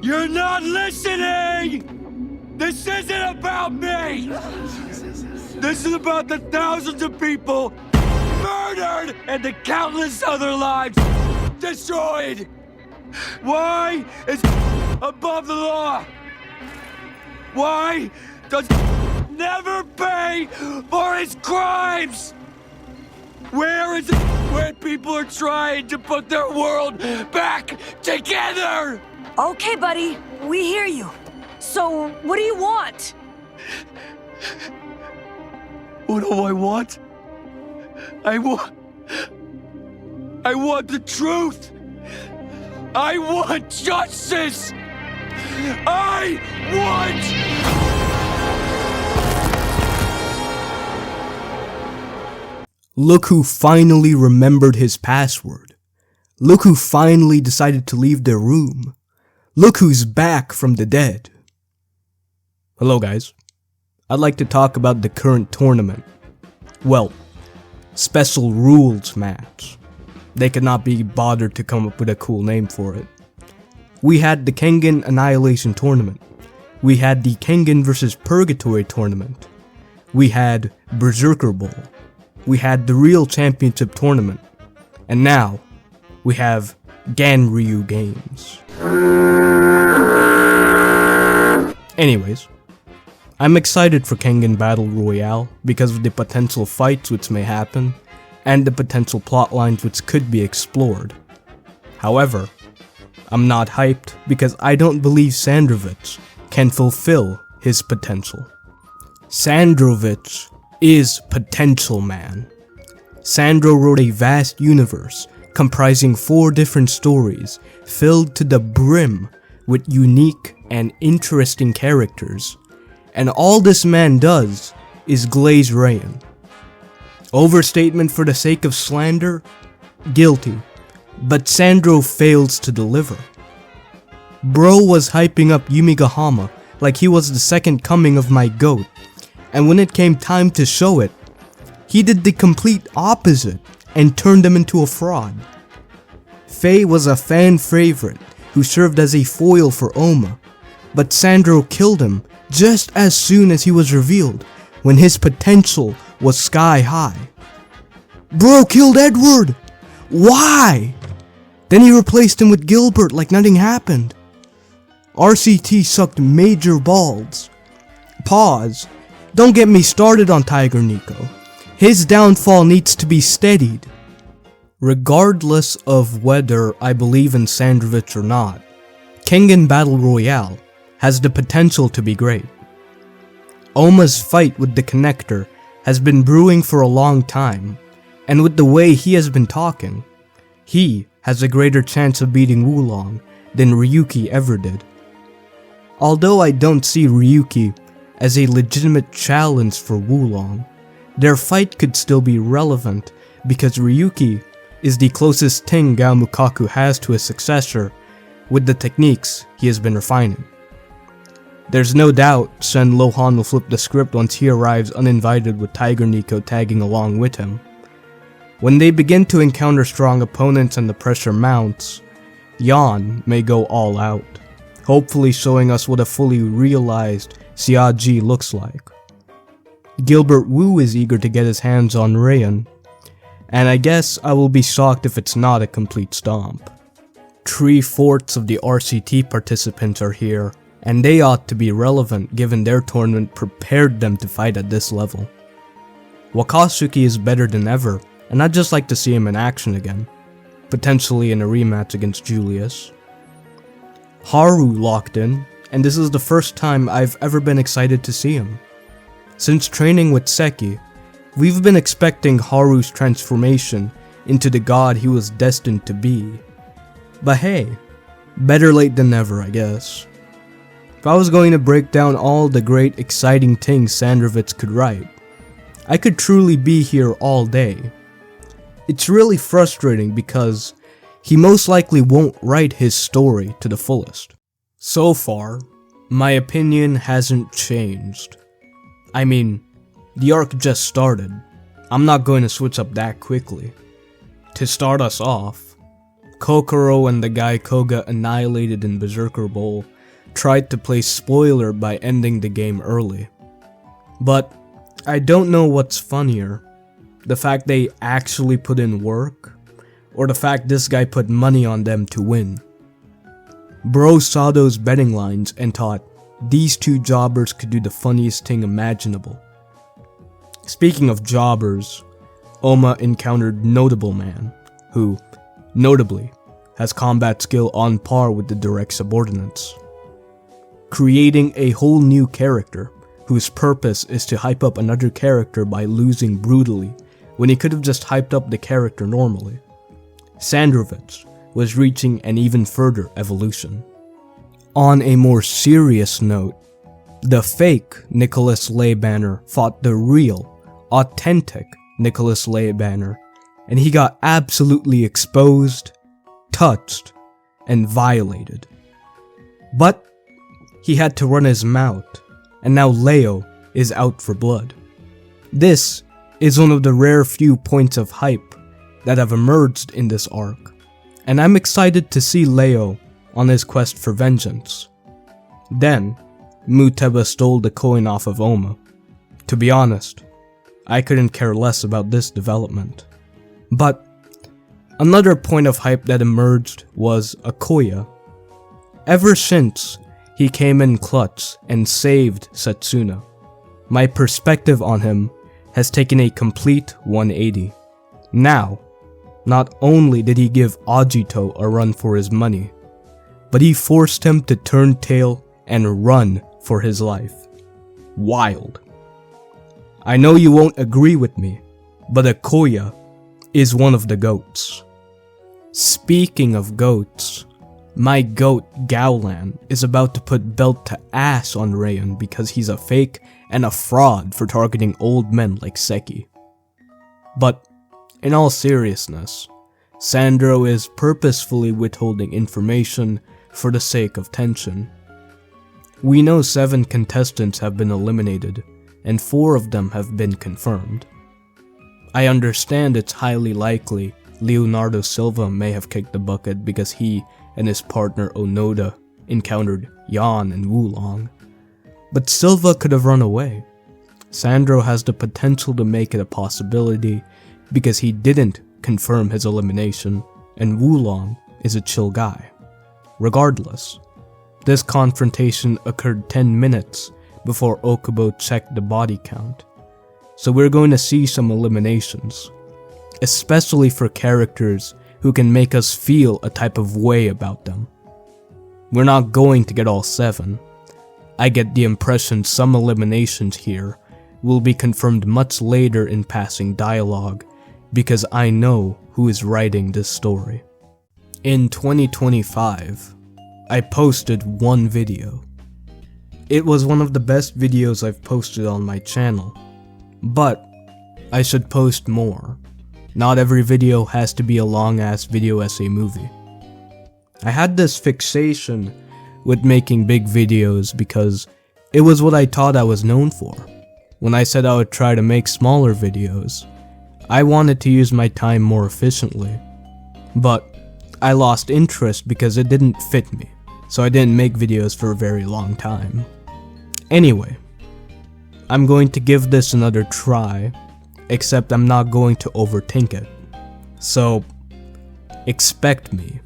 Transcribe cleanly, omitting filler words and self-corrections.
You're not listening! This isn't about me! This is about the thousands of people murdered and the countless other lives destroyed! Why is above the law? Why does never pay for his crimes? Where is it when people are trying to put their world back together? Okay, buddy, we hear you. So, what do you want? What do I want? I want the truth! I want justice! I want... Look who finally remembered his password. Look who finally decided to leave their room. Look who's back from the dead. Hello guys. I'd like to talk about the current tournament. Well, special rules match. They could not be bothered to come up with a cool name for it. We had the Kengan Annihilation Tournament. We had the Kengan vs Purgatory Tournament. We had Berserker Bowl. We had the Real Championship Tournament. And now, we have Ganryu Games. Anyways, I'm excited for Kengan Battle Royale because of the potential fights which may happen, and the potential plotlines which could be explored. However, I'm not hyped because I don't believe Sandrovich can fulfill his potential. Sandrovich is potential, man. Sandro wrote a vast universe comprising 4 different stories filled to the brim with unique and interesting characters, and all this man does is glaze Rayan. Overstatement for the sake of slander? Guilty, but Sandro fails to deliver. Bro was hyping up Yumigahama like he was the second coming of my goat, and when it came time to show it, he did the complete opposite and turned him into a fraud. Faye was a fan favorite who served as a foil for Oma, but Sandro killed him just as soon as he was revealed when his potential was sky high. Bro killed Edward! Why? Then he replaced him with Gilbert like nothing happened. RCT sucked major balls. Pause. Don't get me started on Tiger Nico. His downfall needs to be steadied. Regardless of whether I believe in Sandrovich or not, Kengan Battle Royale has the potential to be great. Oma's fight with the Connector has been brewing for a long time, and with the way he has been talking, he has a greater chance of beating Wulong than Ryuki ever did. Although I don't see Ryuki as a legitimate challenge for Wulong, their fight could still be relevant because Ryuki is the closest thing Gao Mukaku has to his successor with the techniques he has been refining. There's no doubt Sen Lohan will flip the script once he arrives uninvited with Tiger Nico tagging along with him. When they begin to encounter strong opponents and the pressure mounts, Yan may go all out, hopefully showing us what a fully realized Xiaji looks like. Gilbert Wu is eager to get his hands on Rayan, and I guess I will be shocked if it's not a complete stomp. 3/4 of the RCT participants are here, and they ought to be relevant given their tournament prepared them to fight at this level. Wakatsuki is better than ever, and I'd just like to see him in action again, potentially in a rematch against Julius. Haru locked in, and this is the first time I've ever been excited to see him. Since training with Seki, we've been expecting Haru's transformation into the god he was destined to be. But hey, better late than never, I guess. If I was going to break down all the great exciting things Sandrovich could write, I could truly be here all day. It's really frustrating because he most likely won't write his story to the fullest. So far, my opinion hasn't changed. I mean, the arc just started. I'm not going to switch up that quickly. To start us off, Kokoro and the guy Koga annihilated in Berserker Bowl tried to play spoiler by ending the game early. But I don't know what's funnier, the fact they actually put in work, or the fact this guy put money on them to win. Bro saw those betting lines and thought these two jobbers could do the funniest thing imaginable. Speaking of jobbers, Oma encountered Notable Man, who, notably, has combat skill on par with the direct subordinates, creating a whole new character whose purpose is to hype up another character by losing brutally when he could have just hyped up the character normally. Sandrovich was reaching an even further evolution. On a more serious note, the fake Nicholas Banner fought the real, authentic Nicholas Banner, and he got absolutely exposed, touched, and violated. But he had to run his mouth, and now Leo is out for blood. This is one of the rare few points of hype that have emerged in this arc, and I'm excited to see Leo on his quest for vengeance. Then, Muteba stole the coin off of Oma. To be honest, I couldn't care less about this development. But another point of hype that emerged was Akoya. Ever since he came in clutch and saved Setsuna, my perspective on him has taken a complete 180. Now, not only did he give Ajito a run for his money, but he forced him to turn tail and run for his life. Wild. I know you won't agree with me, but Akoya is one of the goats. Speaking of goats, my goat Gowlan is about to put belt to ass on Rayon because he's a fake and a fraud for targeting old men like Seki. But in all seriousness, Sandro is purposefully withholding information for the sake of tension. We know 7 contestants have been eliminated, and 4 of them have been confirmed. I understand it's highly likely Leonardo Silva may have kicked the bucket because he and his partner Onoda encountered Yan and Wulong. But Silva could have run away. Sandro has the potential to make it a possibility because he didn't confirm his elimination, and Wulong is a chill guy. Regardless, this confrontation occurred 10 minutes before Okubo checked the body count, so we're going to see some eliminations, especially for characters who can make us feel a type of way about them. We're not going to get all 7. I get the impression some eliminations here will be confirmed much later in passing dialogue because I know who is writing this story. In 2025, I posted one video. It was one of the best videos I've posted on my channel, but I should post more. Not every video has to be a long-ass video essay movie. I had this fixation with making big videos because it was what I thought I was known for. When I said I would try to make smaller videos, I wanted to use my time more efficiently, but I lost interest because it didn't fit me, so I didn't make videos for a very long time. Anyway, I'm going to give this another try, except I'm not going to overthink it. So, expect me